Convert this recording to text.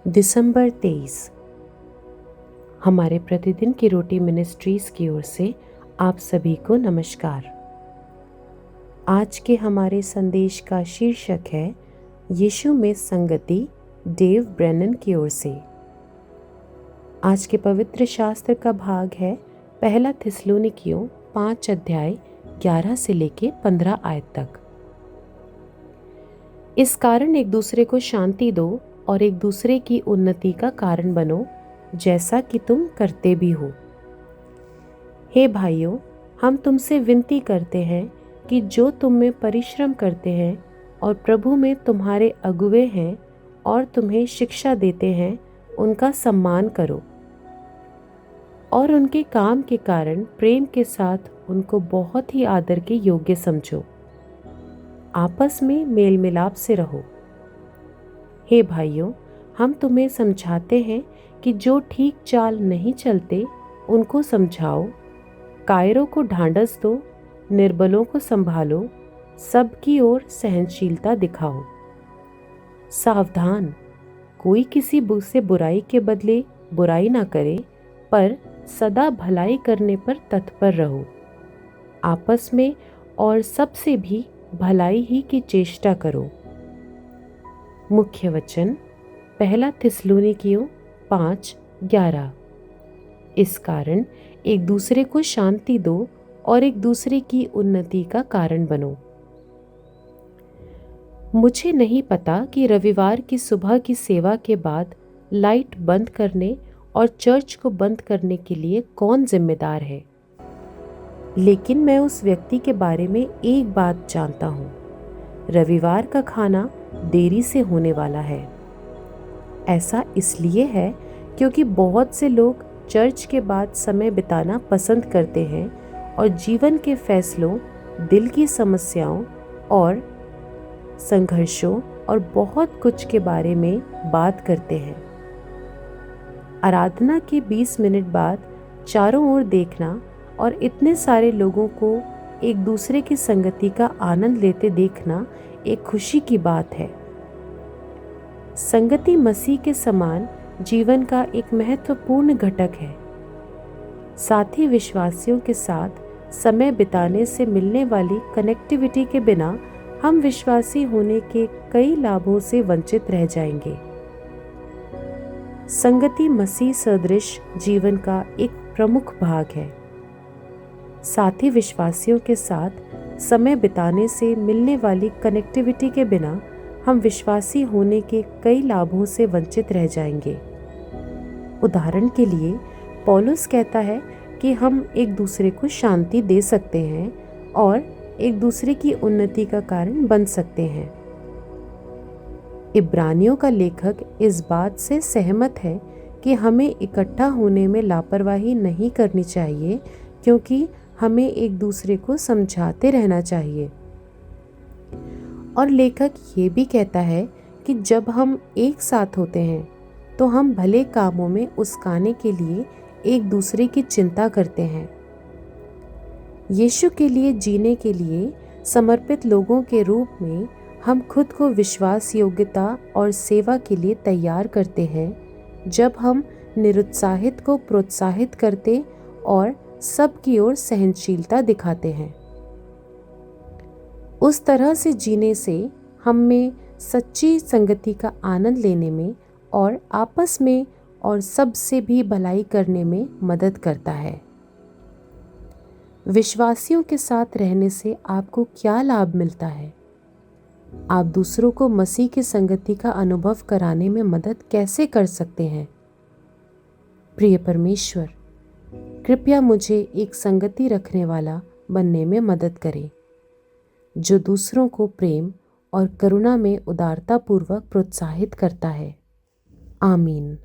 दिसंबर 23। हमारे प्रतिदिन की रोटी मिनिस्ट्रीज की ओर से आप सभी को नमस्कार। आज के हमारे संदेश का शीर्षक है यीशु में संगति, डेव ब्रेनन की ओर से। आज के पवित्र शास्त्र का भाग है पहला थिस्सलुनीकियों 5 अध्याय 11 से लेके 15 आयत तक। इस कारण एक दूसरे को शांति दो और एक दूसरे की उन्नति का कारण बनो, जैसा कि तुम करते भी हो। हे भाइयों, हम तुमसे विनती करते हैं कि जो तुम में परिश्रम करते हैं और प्रभु में तुम्हारे अगुवे हैं और तुम्हें शिक्षा देते हैं, उनका सम्मान करो और उनके काम के कारण प्रेम के साथ उनको बहुत ही आदर के योग्य समझो। आपस में मेल मिलाप से रहो। हे भाइयों, हम तुम्हें समझाते हैं कि जो ठीक चाल नहीं चलते उनको समझाओ, कायरों को ढांढस दो, निर्बलों को संभालो, सबकी ओर सहनशीलता दिखाओ। सावधान, कोई किसी से बुराई के बदले बुराई ना करे, पर सदा भलाई करने पर तत्पर रहो। आपस में और सबसे भी भलाई ही की चेष्टा करो। मुख्य वचन पहला थिस्सलुनीकियों 5:11। इस कारण एक दूसरे को शांति दो और एक दूसरे की उन्नति का कारण बनो। मुझे नहीं पता कि रविवार की सुबह की सेवा के बाद लाइट बंद करने और चर्च को बंद करने के लिए कौन जिम्मेदार है, लेकिन मैं उस व्यक्ति के बारे में एक बात जानता हूँ। रविवार का खाना देरी से होने वाला है। ऐसा इसलिए है क्योंकि बहुत से लोग चर्च के बाद समय बिताना पसंद करते हैं और जीवन के फैसलों, दिल की समस्याओं और संघर्षों और बहुत कुछ के बारे में बात करते हैं। आराधना के 20 मिनट बाद चारों ओर देखना और इतने सारे लोगों को एक दूसरे की संगति का आनंद लेते देखना एक खुशी की बात है। संगति मसीह के समान जीवन का एक महत्वपूर्ण घटक है। साथ ही विश्वासियों के साथ समय बिताने से मिलने वाली कनेक्टिविटी के बिना हम विश्वासी होने के कई लाभों से वंचित रह जाएंगे। संगति मसीह सदृश जीवन का एक प्रमुख भाग है। साथ ही विश्वासियों के साथ समय बिताने से मिलने वाली कनेक्टिविटी के बिना हम विश्वासी होने के कई लाभों से वंचित रह जाएंगे। उदाहरण के लिए पौलुस कहता है कि हम एक दूसरे को शांति दे सकते हैं और एक दूसरे की उन्नति का कारण बन सकते हैं। इब्रानियों का लेखक इस बात से सहमत है कि हमें इकट्ठा होने में लापरवाही नहीं करनी चाहिए, क्योंकि हमें एक दूसरे को समझाते रहना चाहिए। और लेखक ये भी कहता है कि जब हम एक साथ होते हैं तो हम भले कामों में उस्काने के लिए एक दूसरे की चिंता करते हैं। यीशु के लिए जीने के लिए समर्पित लोगों के रूप में हम खुद को विश्वास योग्यता और सेवा के लिए तैयार करते हैं, जब हम निरुत्साहित को प्रोत्साहित करते और सबकी ओर सहनशीलता दिखाते हैं। उस तरह से जीने से हम में सच्ची संगति का आनंद लेने में और आपस में और सबसे भी भलाई करने में मदद करता है। विश्वासियों के साथ रहने से आपको क्या लाभ मिलता है? आप दूसरों को मसीह की संगति का अनुभव कराने में मदद कैसे कर सकते हैं? प्रिय परमेश्वर, कृपया मुझे एक संगति रखने वाला बनने में मदद करें, जो दूसरों को प्रेम और करुणा में उदारतापूर्वक प्रोत्साहित करता है। आमीन।